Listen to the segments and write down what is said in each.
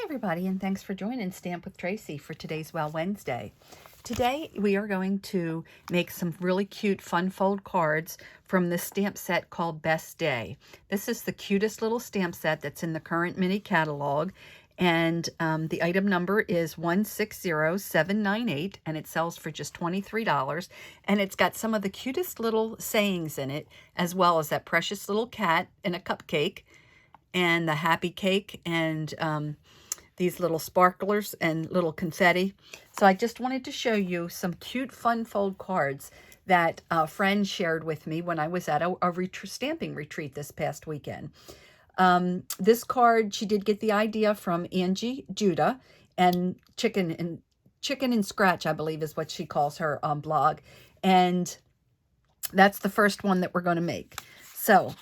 everybody, and thanks for joining Stamp with Tracy for today's Well Wednesday. Today we are going to make some really cute fun fold cards from this stamp set called Best Day. This is the cutest little stamp set that's in the current mini catalog, and the item number is 160798, and it sells for just $23, and it's got some of the cutest little sayings in it, as well as that precious little cat in a cupcake, and the happy cake, and these little sparklers and little confetti. So I just wanted to show you some cute fun fold cards that a friend shared with me when I was at a stamping retreat this past weekend. This card, she did get the idea from Angie Judah, and Chicken and Scratch, I believe is what she calls her blog. And that's the first one that we're going to make. So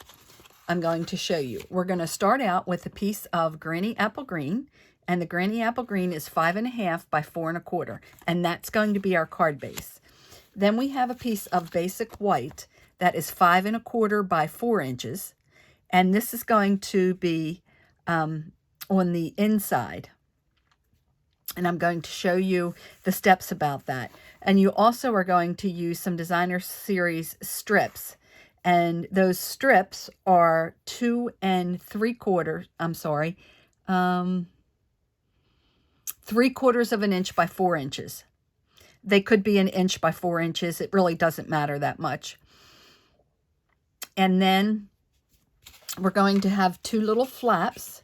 I'm going to show you. We're going to start out with a piece of Granny Apple Green, and the Granny Apple Green is 5.5 by 4.25, and that's going to be our card base. Then we have a piece of Basic White that is 5.25 by 4 inches, and this is going to be on the inside. And I'm going to show you the steps about that. And you also are going to use some Designer Series strips. And those strips are 2 3/4, I'm sorry, 3/4 of an inch by 4 inches. They could be an inch by 4 inches. It really doesn't matter that much. And then we're going to have 2 little flaps.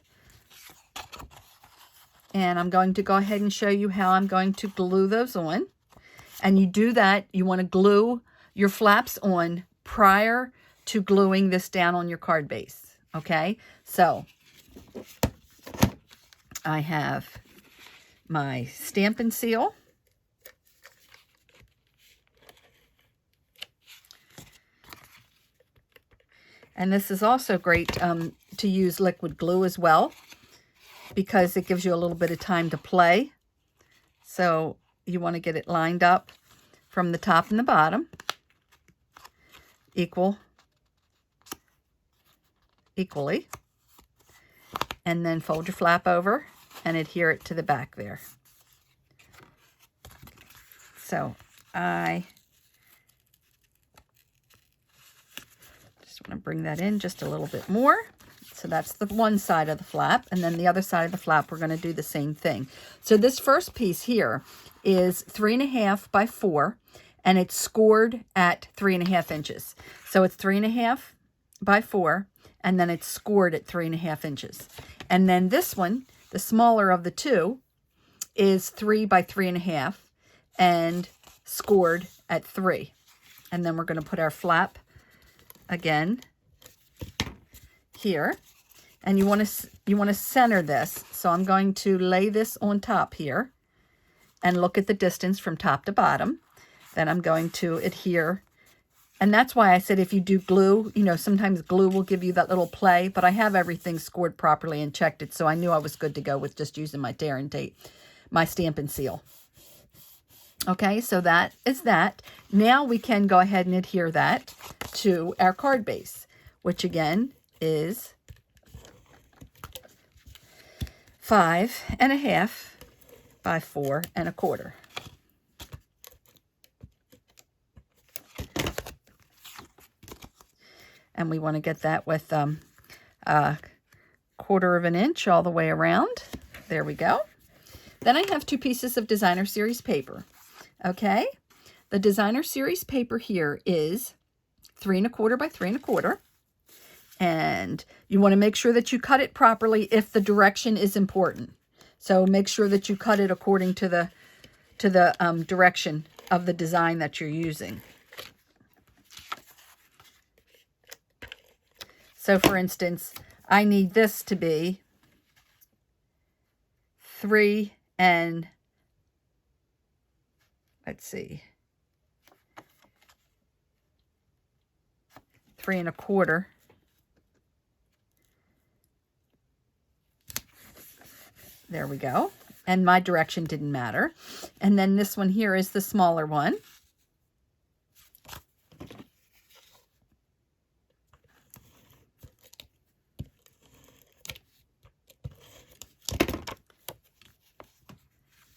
And I'm going to go ahead and show you how I'm going to glue those on. And you do that, you want to glue your flaps on prior to gluing this down on your card base. Okay, so I have my stamp and seal. And this is also great to use liquid glue as well, because it gives you a little bit of time to play. So you want to get it lined up from the top and the bottom, equally, and then fold your flap over and adhere it to the back there. So I just want to bring that in just a little bit more. So that's the one side of the flap, and then the other side of the flap we're going to do the same thing. So this first piece here is 3.5 by 4, and it's scored at 3.5 inches. So it's 3.5 by 4, and then it's scored at 3.5 inches. And then this one, the smaller of the two, is 3 by 3.5 and scored at 3. And then we're going to put our flap again here, and you want to center this. So I'm going to lay this on top here and look at the distance from top to bottom. Then I'm going to adhere. And that's why I said if you do glue, you know, sometimes glue will give you that little play, but I have everything scored properly and checked it, so I knew I was good to go with just using my tear and tape, my stamp and seal. Okay, so that is that. Now we can go ahead and adhere that to our card base, which again is 5.5 by 4.25. And we want to get that with a 1/4 of an inch all the way around. There we go. Then I have 2 pieces of Designer Series paper. Okay, the Designer Series paper here is 3.25 by 3.25. And you want to make sure that you cut it properly if the direction is important. So make sure that you cut it according to the direction of the design that you're using. So for instance, I need this to be 3 and, let's see, 3.25. There we go. And my direction didn't matter. And then this one here is the smaller one.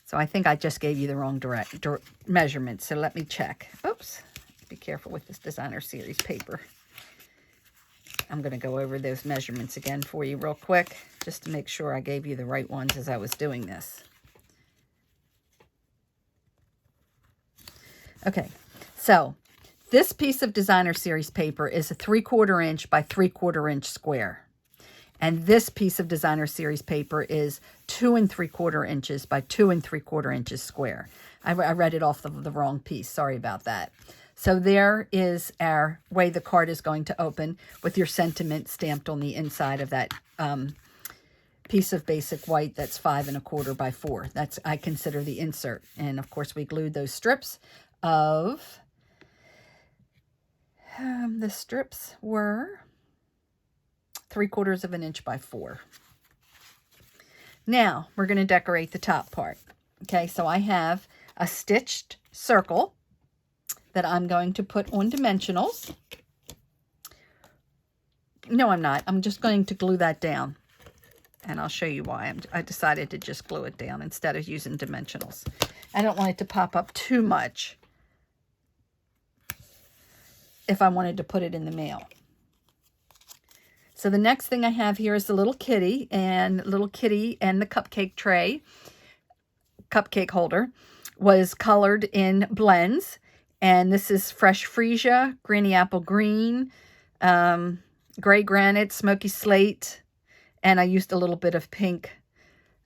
So I think I just gave you the wrong measurement. So let me check. Oops. Be careful with this designer series paper. I'm going to go over those measurements again for you real quick, just to make sure I gave you the right ones as I was doing this. Okay, so this piece of designer series paper is a 3/4 inch by 3/4 inch square. And this piece of designer series paper is 2 3/4 inches by 2 3/4 inches square. I read it off the wrong piece. Sorry about that. So there is our way the card is going to open, with your sentiment stamped on the inside of that piece of basic white that's 5 1/4 by 4. That's, I consider, the insert. And of course we glued those strips of, the strips were 3/4 of an inch by 4. Now we're going to decorate the top part. Okay, so I have a stitched circle that I'm going to put on dimensionals. No, I'm not. I'm just going to glue that down. And I'll show you why. I decided to just glue it down instead of using dimensionals. I don't want it to pop up too much if I wanted to put it in the mail. So the next thing I have here is the little kitty and the cupcake tray, cupcake holder, was colored in blends. And this is Fresh Freesia, Granny Apple Green, Gray Granite, Smoky Slate, and I used a little bit of pink.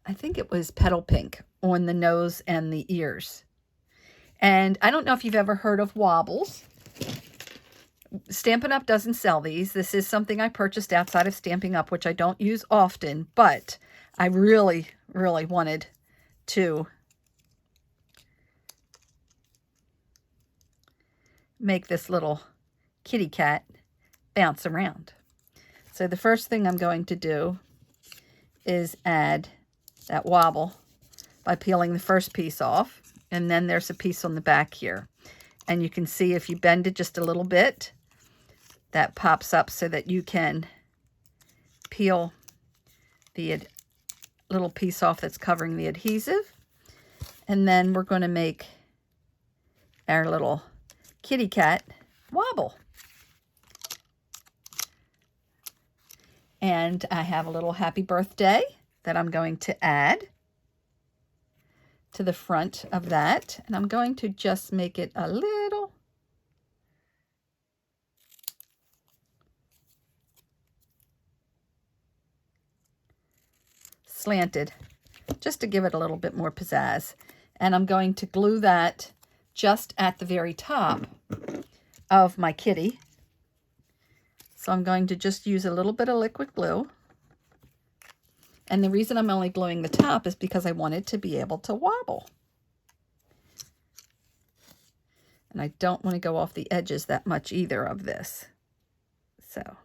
I think it was Petal Pink on the nose and the ears. And I don't know if you've ever heard of wobbles. Stampin' Up! Doesn't sell these. This is something I purchased outside of Stampin' Up!, which I don't use often, but I really, really wanted to make this little kitty cat bounce around. So the first thing I'm going to do is add that wobble by peeling the first piece off. And then there's a piece on the back here. And you can see if you bend it just a little bit, that pops up so that you can peel the little piece off that's covering the adhesive. And then we're going to make our little kitty cat wobble. And I have a little happy birthday that I'm going to add to the front of that. And I'm going to just make it a little slanted, just to give it a little bit more pizzazz. And I'm going to glue that just at the very top of my kitty. So I'm going to just use a little bit of liquid glue. And the reason I'm only gluing the top is because I want it to be able to wobble. And I don't want to go off the edges that much either of this. So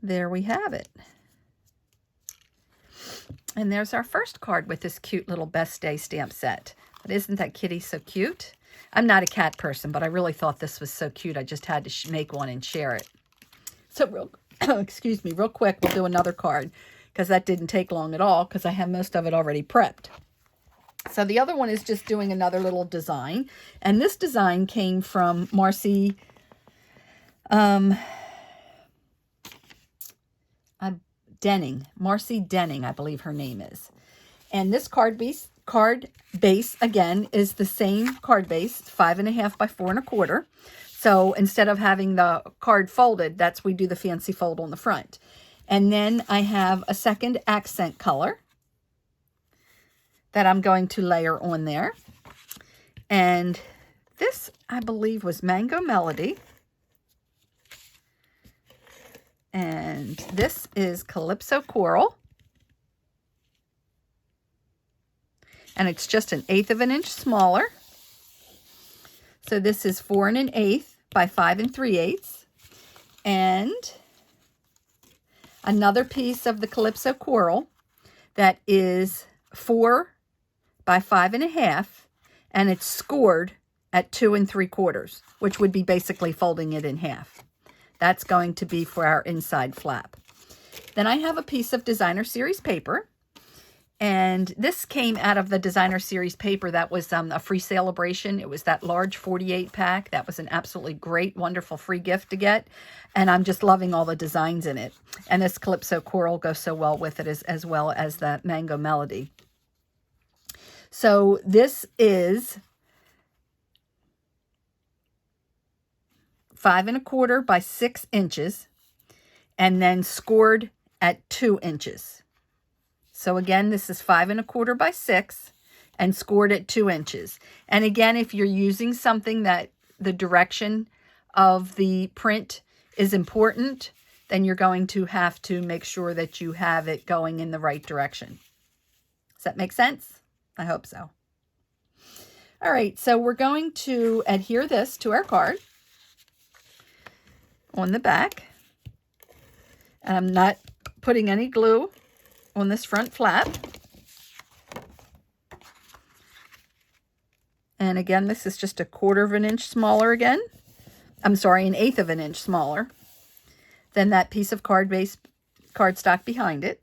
there we have it. And there's our first card with this cute little Best Day stamp set. But isn't that kitty so cute? I'm not a cat person, but I really thought this was so cute. I just had to make one and share it. So excuse me, real quick, we'll do another card because that didn't take long at all because I have most of it already prepped. So the other one is just doing another little design. And this design came from Marcy Marcy Denning, I believe her name is. And this card base again is the same card base, 5 1/2 by 4 1/4. So instead of having the card folded, we do the fancy fold on the front. And then I have a second accent color that I'm going to layer on there. And this, I believe, was Mango Melody. And this is Calypso Coral. And it's just 1/8 of an inch smaller. So this is 4 1/8 by 5 3/8. And another piece of the Calypso Coral that is 4 by 5 1/2. And it's scored at 2 3/4, which would be basically folding it in half. That's going to be for our inside flap. Then I have a piece of Designer Series paper. And this came out of the Designer Series paper that was a free celebration. It was that large 48 pack. That was an absolutely great, wonderful free gift to get. And I'm just loving all the designs in it. And this Calypso Coral goes so well with it, as well as the Mango Melody. So this is 5 1/4 by 6 inches, and then scored at 2 inches. So again, this is 5 1/4 by 6 and scored at 2 inches. And again, if you're using something that the direction of the print is important, then you're going to have to make sure that you have it going in the right direction. Does that make sense? I hope so. All right, so we're going to adhere this to our card on the back. And I'm not putting any glue on this front flap. And again, this is just 1/4 of an inch smaller again. I'm sorry, 1/8 of an inch smaller than that piece of cardstock behind it.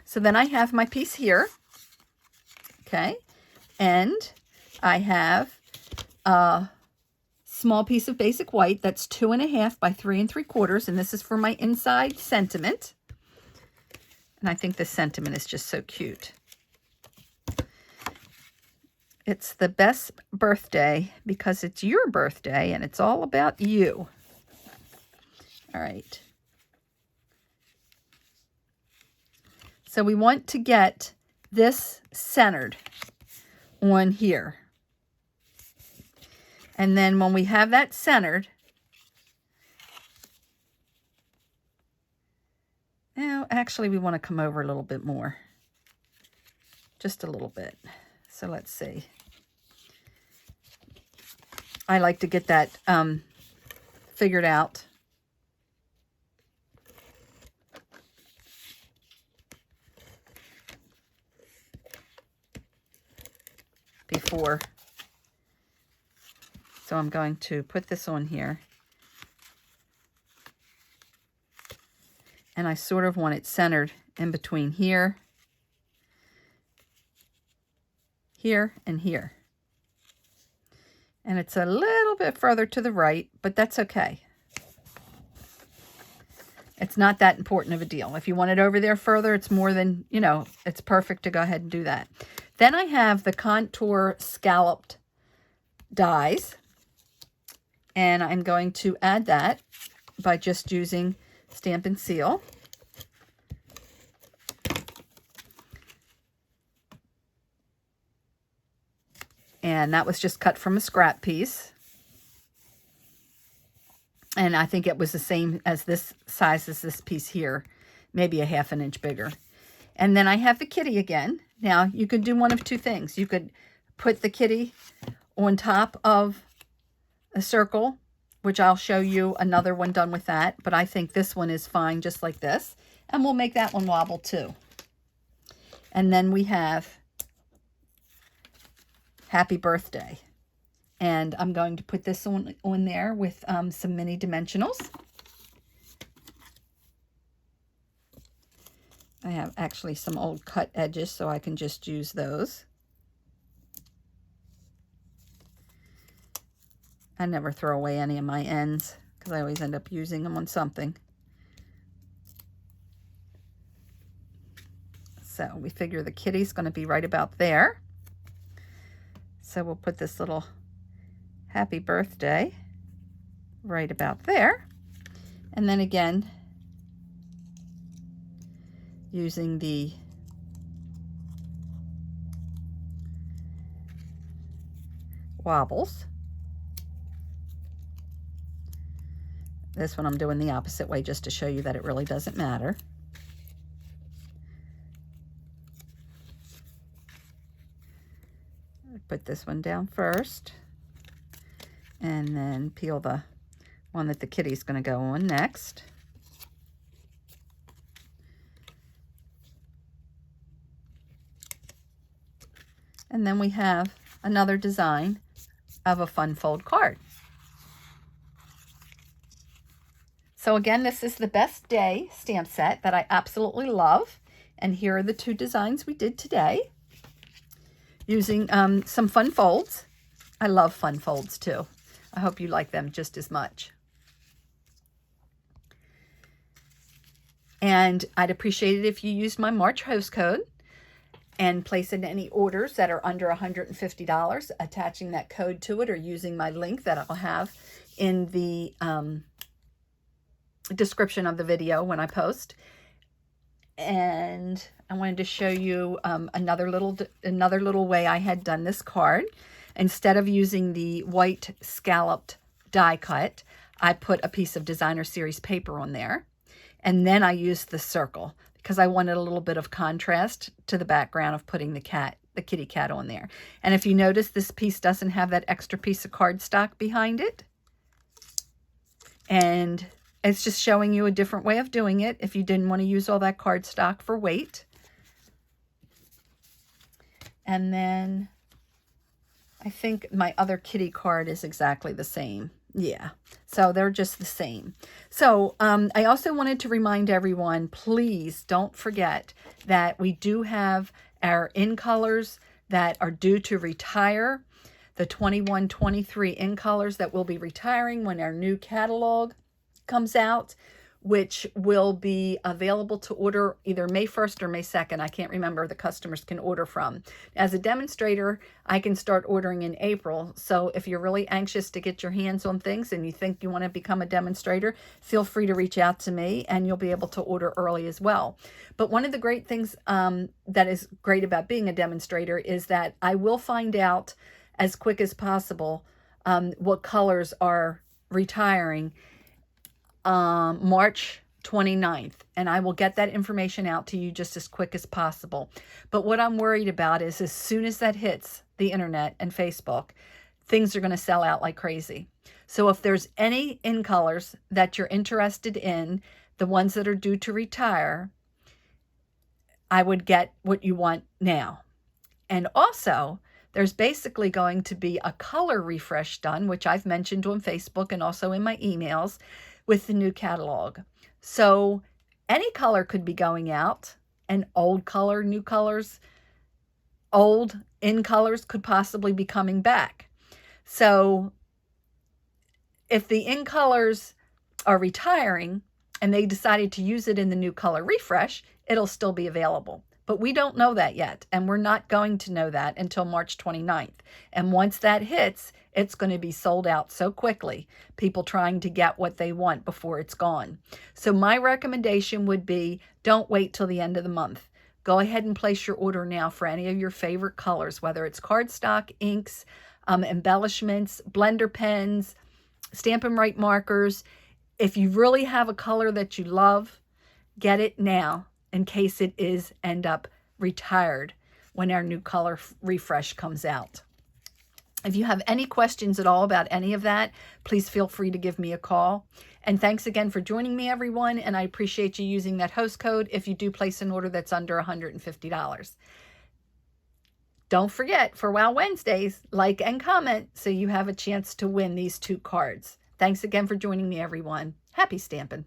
So then I have my piece here. Okay. And I have a small piece of basic white that's 2 1/2 by 3 3/4. And this is for my inside sentiment. And I think this sentiment is just so cute. It's the best birthday because it's your birthday and it's all about you. All right. So we want to get this centered on here. And then when we have that centered, now actually we want to come over a little bit more. Just a little bit. So let's see. I like to get that figured out. Before. So I'm going to put this on here. And I sort of want it centered in between here, here, and here. And it's a little bit further to the right, but that's okay. It's not that important of a deal. If you want it over there further, it's more than, you know, it's perfect to go ahead and do that. Then I have the contour scalloped dies. And I'm going to add that by just using Stampin' Seal. And that was just cut from a scrap piece. And I think it was the same as this size as this piece here, maybe a 1/2 inch bigger. And then I have the kitty again. Now, you could do one of two things. You could put the kitty on top of a circle, which I'll show you another one done with that. But I think this one is fine just like this. And we'll make that one wobble too. And then we have Happy Birthday. And I'm going to put this on there with some mini dimensionals. I have actually some old cut edges, so I can just use those. I never throw away any of my ends because I always end up using them on something. So we figure the kitty's going to be right about there. So we'll put this little Happy Birthday right about there. And then again, using the wobbles. This one I'm doing the opposite way just to show you that it really doesn't matter. Put this one down first, and then peel the one that the kitty's going to go on next. And then we have another design of a fun fold card. So again, this is the Best Day stamp set that I absolutely love. And here are the 2 designs we did today using some fun folds. I love fun folds too. I hope you like them just as much. And I'd appreciate it if you used my March host code and place in any orders that are under $150, attaching that code to it or using my link that I'll have in the description of the video when I post. And I wanted to show you another little way I had done this card. Instead of using the white scalloped die cut, I put a piece of Designer Series paper on there. And then I used the circle because I wanted a little bit of contrast to the background of putting the kitty cat on there. And if you notice, this piece doesn't have that extra piece of cardstock behind it. And it's just showing you a different way of doing it if you didn't want to use all that cardstock for weight. And then I think my other kitty card is exactly the same. Yeah, so they're just the same. So I also wanted to remind everyone, please don't forget that we do have our in colors that are due to retire. The 21-23 in colors that will be retiring when our new catalog comes out, which will be available to order either May 1st or May 2nd. I can't remember, the customers can order from. As a demonstrator, I can start ordering in April. So if you're really anxious to get your hands on things and you think you want to become a demonstrator, feel free to reach out to me and you'll be able to order early as well. But one of the great things that is great about being a demonstrator is that I will find out as quick as possible what colors are retiring March 29th, and I will get that information out to you just as quick as possible. But what I'm worried about is as soon as that hits the internet and Facebook, things are going to sell out like crazy. So if there's any in colors that you're interested in, the ones that are due to retire, I would get what you want now. And also, there's basically going to be a color refresh done, which I've mentioned on Facebook and also in my emails, with the new catalog. So any color could be going out, and old color, new colors, old in colors could possibly be coming back. So if the in colors are retiring and they decided to use it in the new color refresh, it'll still be available. But we don't know that yet, and we're not going to know that until March 29th. And once that hits, it's going to be sold out so quickly, people trying to get what they want before it's gone. So my recommendation would be, don't wait till the end of the month. Go ahead and place your order now for any of your favorite colors, whether it's cardstock, inks, embellishments, blender pens, Stampin' Write markers. If you really have a color that you love, get it now, in case it is end up retired when our new color refresh comes out. If you have any questions at all about any of that, please feel free to give me a call. And thanks again for joining me, everyone. And I appreciate you using that host code if you do place an order that's under $150. Don't forget, for Wow Wednesdays, like and comment so you have a chance to win these 2 cards. Thanks again for joining me, everyone. Happy stamping.